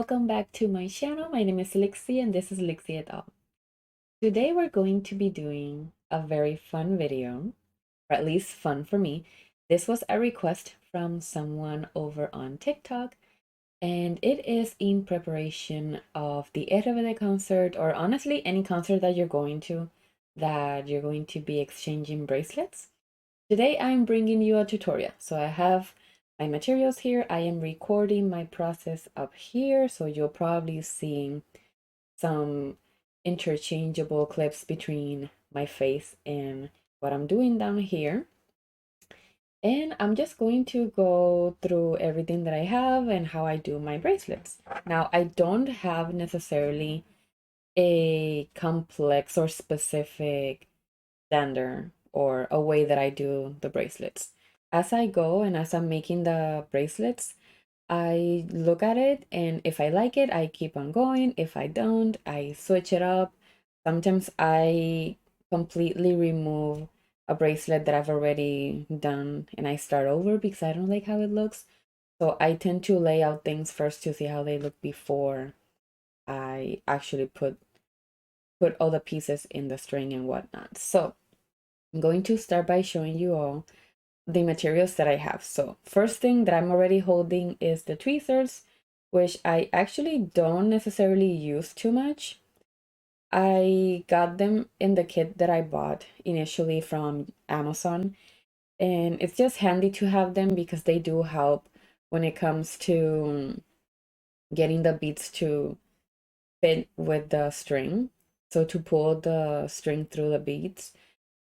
welcome back to my channel. My name is Lixie and this is Lixie et al. Today we're going to be doing a very fun video, or at least fun for me. This was a request from someone over on TikTok, and it is in preparation of the RBD concert, or honestly any concert that you're going to be exchanging bracelets. Today I'm bringing you a tutorial. So I have my materials here. I am recording my process up here, so you'll probably see some interchangeable clips between my face and what I'm doing down here. And I'm just going to go through everything that I have and how I do my bracelets. Now, I don't have necessarily a complex or specific standard or a way that I do the bracelets. As I go and as I'm making the bracelets, I look at it, and if I like it, I keep on going. If I don't, I switch it up. Sometimes I completely remove a bracelet that I've already done and I start over because I don't like how it looks. So I tend to lay out things first to see how they look before I actually put all the pieces in the string and whatnot. So I'm going to start by showing you all the materials that I have. So first thing that I'm already holding is the tweezers, which I actually don't necessarily use too much. I got them in the kit that I bought initially from Amazon, and it's just handy to have them because they do help when it comes to getting the beads to fit with the string. So to pull the string through the beads.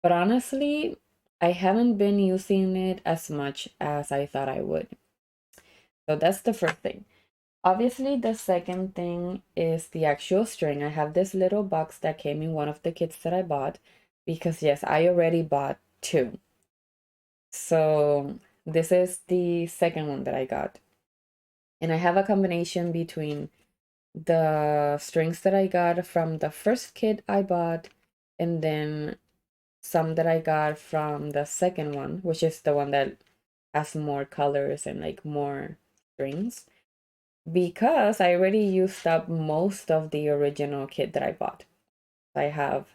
But honestly, I haven't been using it as much as I thought I would. So that's the first thing. Obviously, the second thing is the actual string. I have this little box that came in one of the kits that I bought because, yes, I already bought two. So this is the second one that I got. And I have a combination between the strings that I got from the first kit I bought and then some that I got from the second one, which is the one that has more colors and like more strings, because I already used up most of the original kit that I bought. I have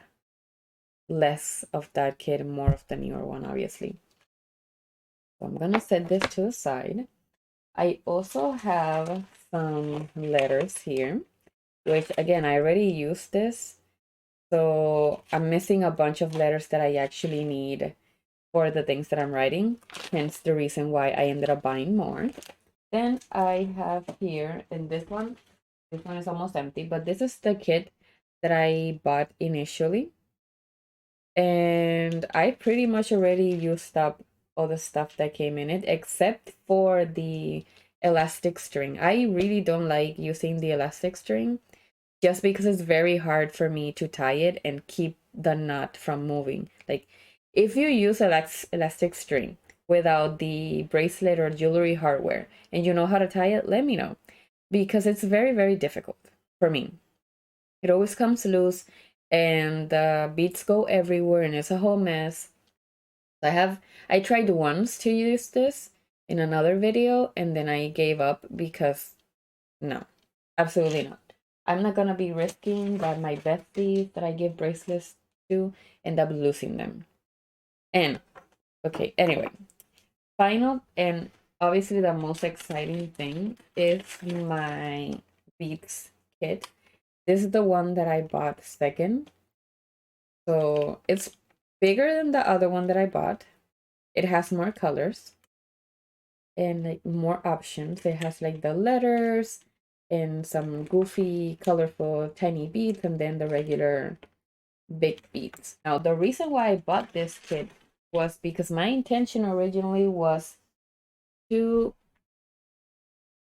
less of that kit and more of the newer one, obviously. So I'm gonna set this to the side. I also have some letters here, which again, I already used this. So I'm missing a bunch of letters that I actually need for the things that I'm writing, hence the reason why I ended up buying more. Then I have here, and this one is almost empty, but this is the kit that I bought initially. And I pretty much already used up all the stuff that came in it, except for the elastic string. I really don't like using the elastic string just because it's very hard for me to tie it and keep the knot from moving. Like, if you use elastic string without the bracelet or jewelry hardware and you know how to tie it, let me know, because it's very, very difficult for me. It always comes loose and the beads go everywhere and it's a whole mess. I tried once to use this in another video and then I gave up because no, absolutely not. I'm not gonna be risking that my besties that I give bracelets to end up losing them. And okay, anyway, final and obviously the most exciting thing is my beads kit. This is the one that I bought second. So it's bigger than the other one that I bought. It has more colors and like more options. It has like the letters and some goofy, colorful, tiny beads, and then the regular big beads. Now, the reason why I bought this kit was because my intention originally was to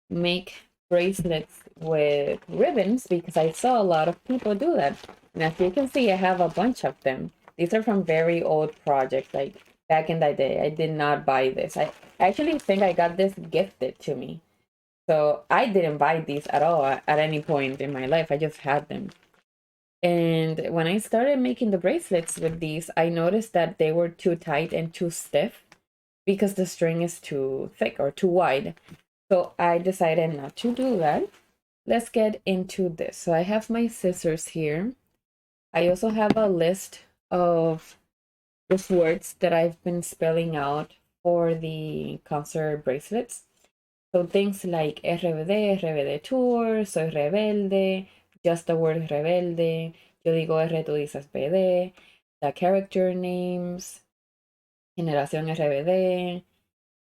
make bracelets with ribbons because I saw a lot of people do that. And as you can see, I have a bunch of them. These are from very old projects, like back in the day. I did not buy this. I actually think I got this gifted to me. So I didn't buy these at all at any point in my life. I just had them. And when I started making the bracelets with these, I noticed that they were too tight and too stiff because the string is too thick or too wide. So I decided not to do that. let's get into this. So I have my scissors here. I also have a list of the words that I've been spelling out for the concert bracelets. So things like RBD, RBD Tour, Soy Rebelde, just the word rebelde, yo digo R, tú dices BD, the character names, Generación RBD,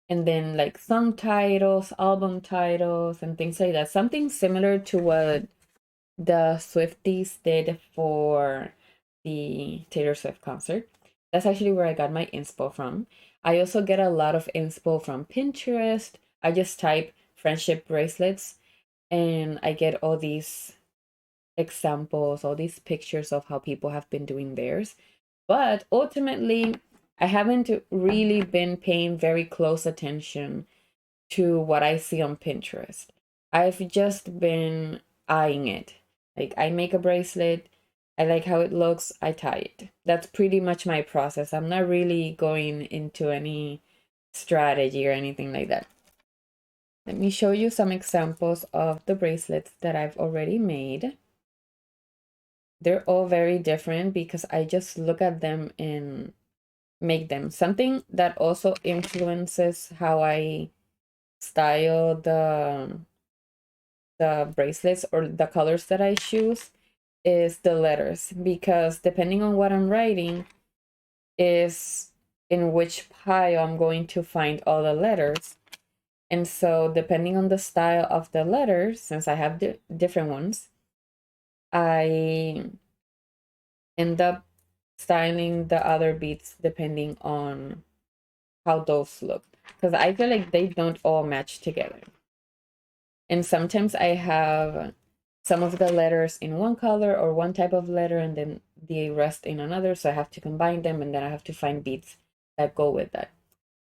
and then like song titles, album titles, and things like that. Something similar to what the Swifties did for the Taylor Swift concert. That's actually where I got my inspo from. I also get a lot of inspo from Pinterest. I just type friendship bracelets and I get all these examples, all these pictures of how people have been doing theirs. But ultimately, I haven't really been paying very close attention to what I see on Pinterest. I've just been eyeing it. Like, I make a bracelet, I like how it looks, I tie it. That's pretty much my process. I'm not really going into any strategy or anything like that. Let me show you some examples of the bracelets that I've already made. They're all very different because I just look at them and make them. Something that also influences how I style the bracelets or the colors that I choose is the letters, because depending on what I'm writing is in which pile I'm going to find all the letters. And so depending on the style of the letters, since I have different ones, I end up styling the other beads depending on how those look, because I feel like they don't all match together. And sometimes I have some of the letters in one color or one type of letter and then the rest in another, so I have to combine them and then I have to find beads that go with that.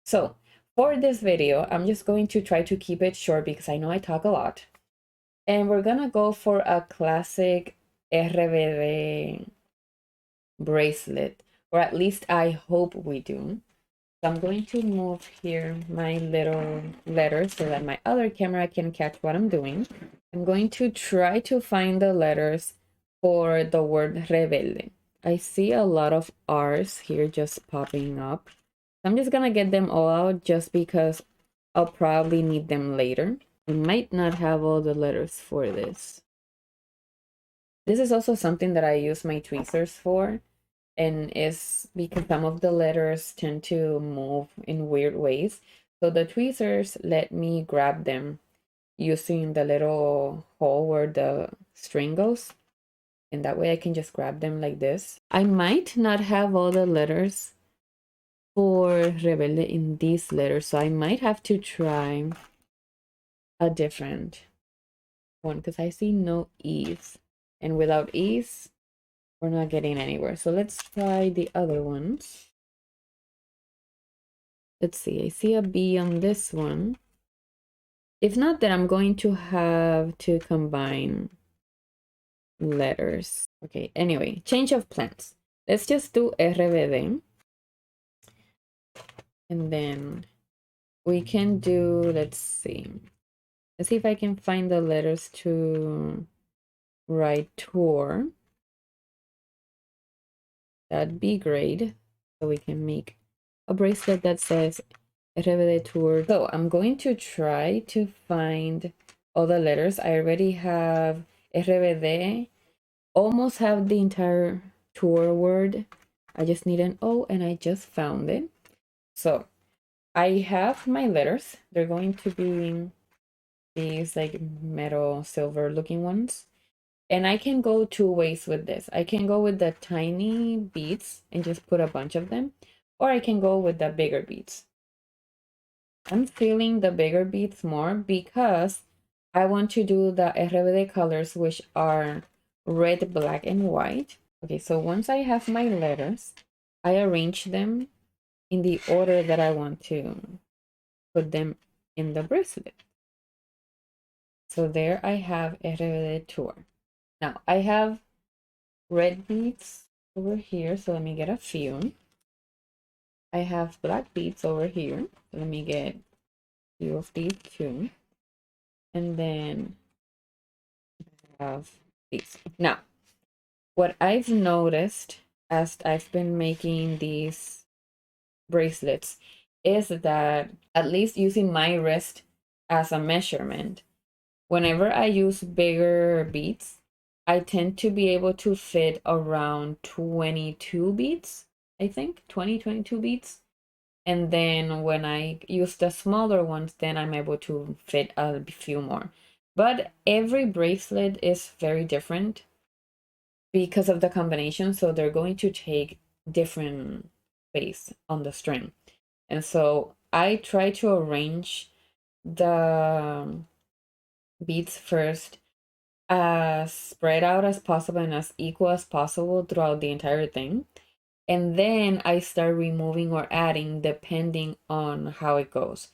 So for this video, I'm just going to try to keep it short because I know I talk a lot. And we're gonna go for a classic RBD bracelet, or at least I hope we do. So I'm going to move here my little letters so that my other camera can catch what I'm doing. I'm going to try to find the letters for the word rebelde. I see a lot of R's here just popping up. I'm just gonna get them all out just because I'll probably need them later. I might not have all the letters for this. This is also something that I use my tweezers for, and is because some of the letters tend to move in weird ways. So the tweezers let me grab them using the little hole where the string goes. And that way I can just grab them like this. I might not have all the letters for Rebelde in these letters, so I might have to try a different one because I see no E's. And without E's, we're not getting anywhere. So let's try the other ones. Let's see, I see a B on this one. If not, then I'm going to have to combine letters. Okay, anyway, change of plans. Let's just do RBD. And then we can do, let's see. Let's see if I can find the letters to write tour. That'd be great. So we can make a bracelet that says RBD tour. So I'm going to try to find all the letters. I already have RBD. Almost have the entire tour word. I just need an O and I just found it. So I have my letters. They're going to be these like metal silver looking ones. And I can go two ways with this. I can go with the tiny beads and just put a bunch of them, or I can go with the bigger beads. I'm feeling the bigger beads more because I want to do the RBD colors, which are red, black, and white. Okay, so once I have my letters, I arrange them in the order that I want to put them in the bracelet. So there I have RBD tour. Now I have red beads over here, so let me get a few. I have black beads over here. So let me get a few of these too. And then have these. Now, what I've noticed as I've been making these bracelets is that, at least using my wrist as a measurement, whenever I use bigger beads, I tend to be able to fit around 22 beads, I think, 22 beads. And then when I use the smaller ones, then I'm able to fit a few more. But every bracelet is very different because of the combination. So they're going to take different space on the string. And so I try to arrange the beads first as spread out as possible and as equal as possible throughout the entire thing. And then I start removing or adding depending on how it goes.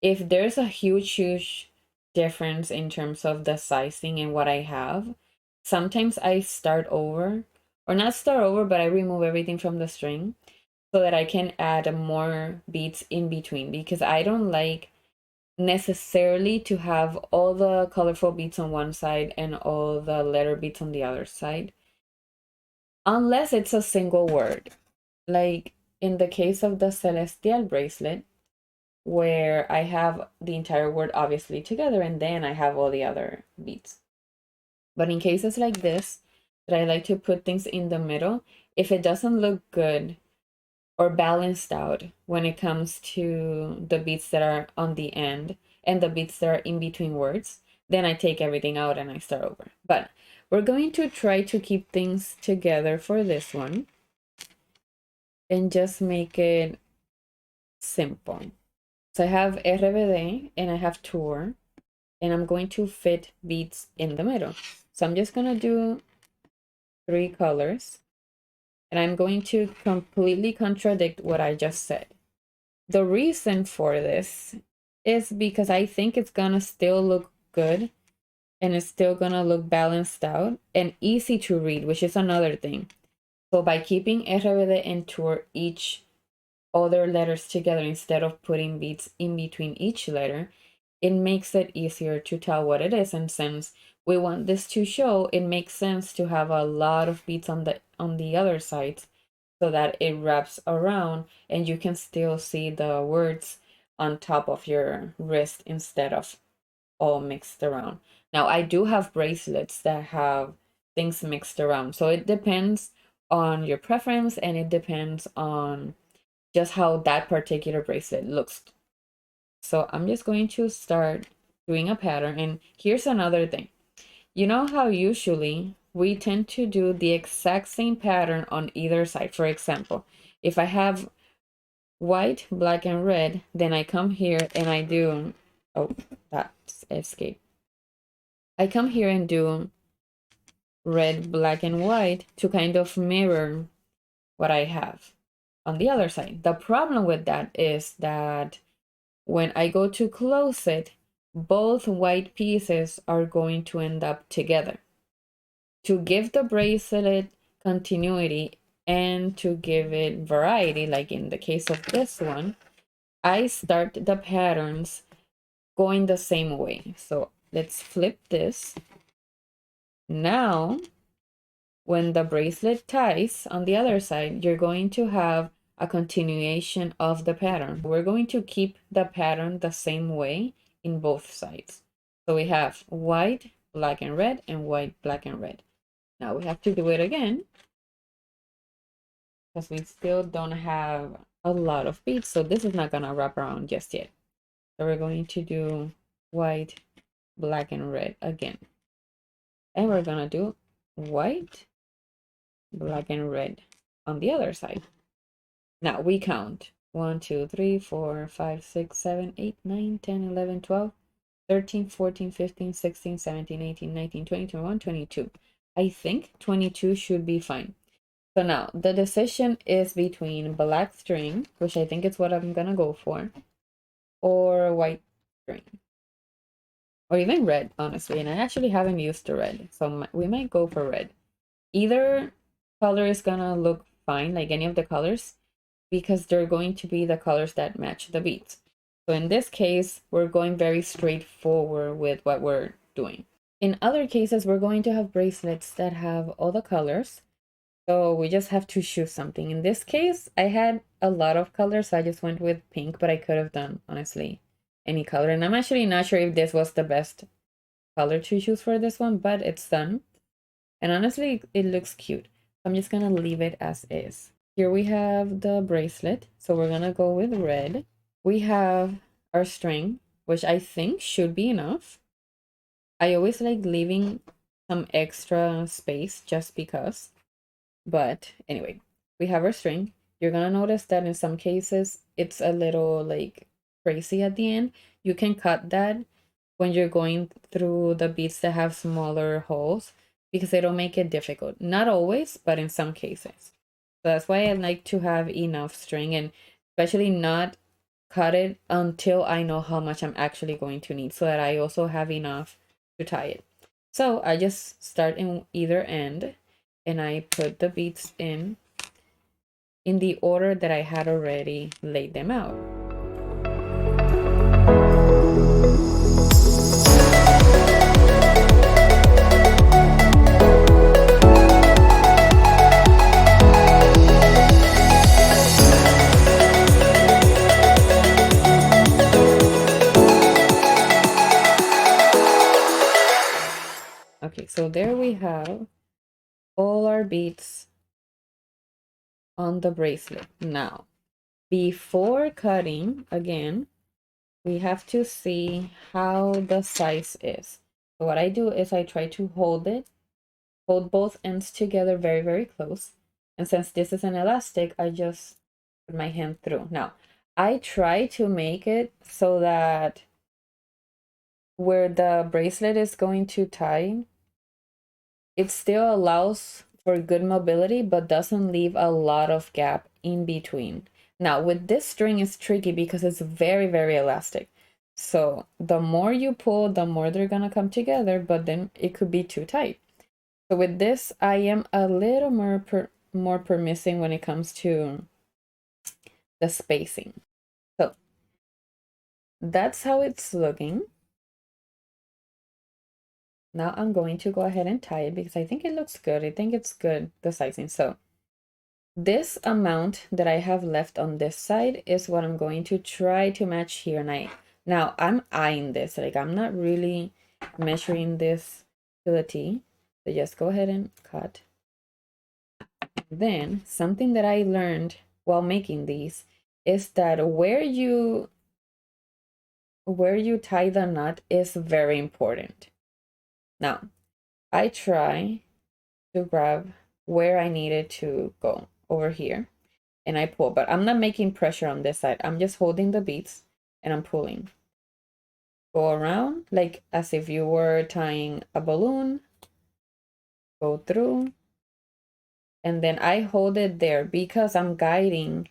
If there's a huge difference in terms of the sizing and what I have, sometimes I start over, or not start over, but I remove everything from the string so that I can add more beads in between, because I don't like necessarily to have all the colorful beads on one side and all the letter beads on the other side, unless it's a single word. Like in the case of the Celestial bracelet, where I have the entire word obviously together and then I have all the other beads. But in cases like this, that I like to put things in the middle, if it doesn't look good or balanced out when it comes to the beads that are on the end and the beads that are in between words, then I take everything out and I start over. But we're going to try to keep things together for this one and just make it simple. So I have RBD and I have tour, and I'm going to fit beads in the middle. So I'm just gonna do 3 colors, and I'm going to completely contradict what I just said. The reason for this is because I think it's gonna still look good and it's still gonna look balanced out and easy to read, which is another thing. So by keeping RBD and tour each other letters together instead of putting beads in between each letter, it makes it easier to tell what it is. And since we want this to show, it makes sense to have a lot of beads on the other sides so that it wraps around and you can still see the words on top of your wrist instead of all mixed around. Now, I do have bracelets that have things mixed around, so it depends on your preference and it depends on just how that particular bracelet looks. So I'm just going to start doing a pattern. And here's another thing. You know how usually we tend to do the exact same pattern on either side. For example, if I have white, black, and red, then I come here and I do, oh, that's escape. I come here and do red, black, and white to kind of mirror what I have on the other side. The problem with that is that when I go to close it, both white pieces are going to end up together. To give the bracelet continuity and to give it variety, like in the case of this one, I start the patterns going the same way. So let's flip this. Now, when the bracelet ties on the other side, you're going to have a continuation of the pattern. We're going to keep the pattern the same way in both sides. So we have white, black, and red, and white, black, and red. Now we have to do it again because we still don't have a lot of beads. So this is not gonna wrap around just yet. So we're going to do white, black, and red again. And we're gonna do white, black, and red on the other side. Now we count 1, 2, 3, 4, 5, 6, 7, 8, 9, 10, 11, 12, 13, 14, 15, 16, 17, 18, 19, 20, 21, 22. I think 22 should be fine. So now the decision is between black string, which I think is what I'm gonna go for, or white string, or even red, honestly. And I actually haven't used the red, so we might go for red. Either color is gonna look fine, like any of the colors, because they're going to be the colors that match the beads. So in this case, we're going very straightforward with what we're doing. In other cases, we're going to have bracelets that have all the colors. So we just have to choose something. In this case, I had a lot of colors, so I just went with pink, but I could have done, honestly, any color. And I'm actually not sure if this was the best color to choose for this one, but it's done. And honestly, it looks cute. I'm just gonna leave it as is. Here we have the bracelet. So we're gonna go with red. We have our string, which I think should be enough. I always like leaving some extra space just because. But anyway, we have our string. You're gonna notice that in some cases it's a little like crazy at the end. You can cut that when you're going through the beads that have smaller holes because it'll make it difficult. Not always, but in some cases. So that's why I like to have enough string, and especially not cut it until I know how much I'm actually going to need, so that I also have enough to tie it. So I just start in either end and I put the beads in the order that I had already laid them out. Okay, so there we have all our beads on the bracelet. Now, before cutting, again, we have to see how the size is. So what I do is I try to hold both ends together very, very close. And since this is an elastic, I just put my hand through. Now, I try to make it so that where the bracelet is going to tie, it still allows for good mobility, but doesn't leave a lot of gap in between. Now, with this string, it's tricky because it's very, very elastic. So the more you pull, the more they're gonna come together, but then it could be too tight. So with this, I am a little more permissive when it comes to the spacing. So that's how it's looking. Now I'm going to go ahead and tie it because I think it looks good. I think it's good, the sizing. So this amount that I have left on this side is what I'm going to try to match here. And now I'm eyeing this, like I'm not really measuring this to the T. So just go ahead and cut. Then something that I learned while making these is that where you tie the knot is very important. Now, I try to grab where I needed to go over here and I pull, but I'm not making pressure on this side. I'm just holding the beads and I'm pulling. Go around like as if you were tying a balloon. Go through. And then I hold it there because I'm guiding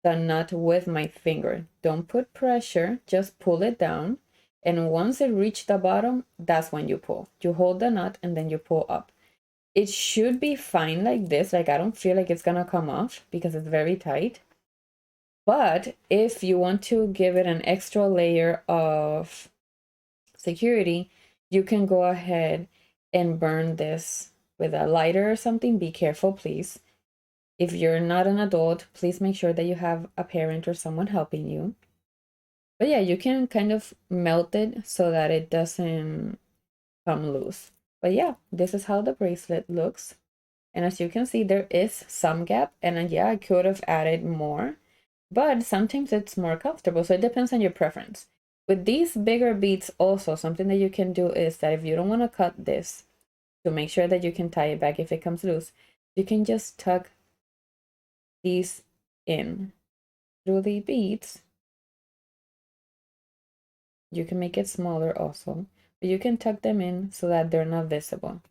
the knot with my finger. Don't put pressure, just pull it down. And once it reaches the bottom, that's when you pull. You hold the knot and then you pull up. It should be fine like this. Like I don't feel like it's gonna come off because it's very tight. But if you want to give it an extra layer of security, you can go ahead and burn this with a lighter or something. Be careful, please. If you're not an adult, please make sure that you have a parent or someone helping you. But yeah, you can kind of melt it so that it doesn't come loose. But yeah, this is how the bracelet looks. And as you can see, there is some gap. And yeah, I could have added more. But sometimes it's more comfortable. So it depends on your preference. With these bigger beads also, something that you can do is that if you don't want to cut this, to make sure that you can tie it back if it comes loose, you can just tuck these in through the beads. You can make it smaller also, but you can tuck them in so that they're not visible.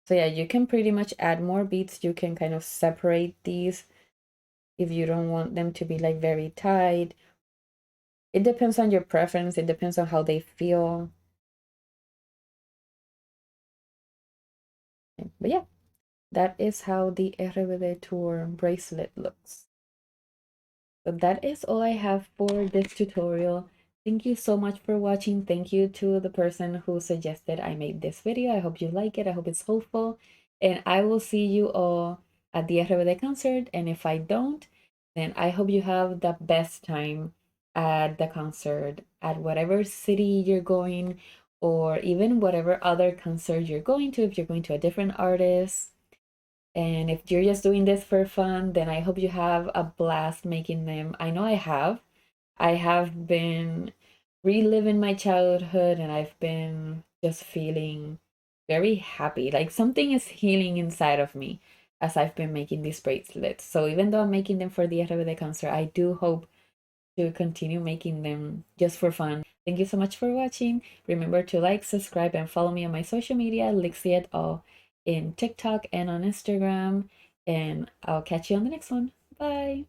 So yeah, you can pretty much add more beads. You can kind of separate these if you don't want them to be like very tight. It depends on your preference. It depends on how they feel. But yeah, that is how the RBD Tour bracelet looks. So that is all I have for this tutorial. Thank you so much for watching. Thank you to the person who suggested I made this video. I hope you like it. I hope it's helpful. And I will see you all at the RBD concert. And if I don't, then I hope you have the best time at the concert, at whatever city you're going, or even whatever other concert you're going to, if you're going to a different artist. And if you're just doing this for fun, then I hope you have a blast making them. I know I have. I have been reliving my childhood and I've been just feeling very happy. Like something is healing inside of me as I've been making these bracelets. So even though I'm making them for the RBD concert, I do hope to continue making them just for fun. Thank you so much for watching. Remember to like, subscribe, and follow me on my social media, Lixie et al. In TikTok and on Instagram. And I'll catch you on the next one. Bye.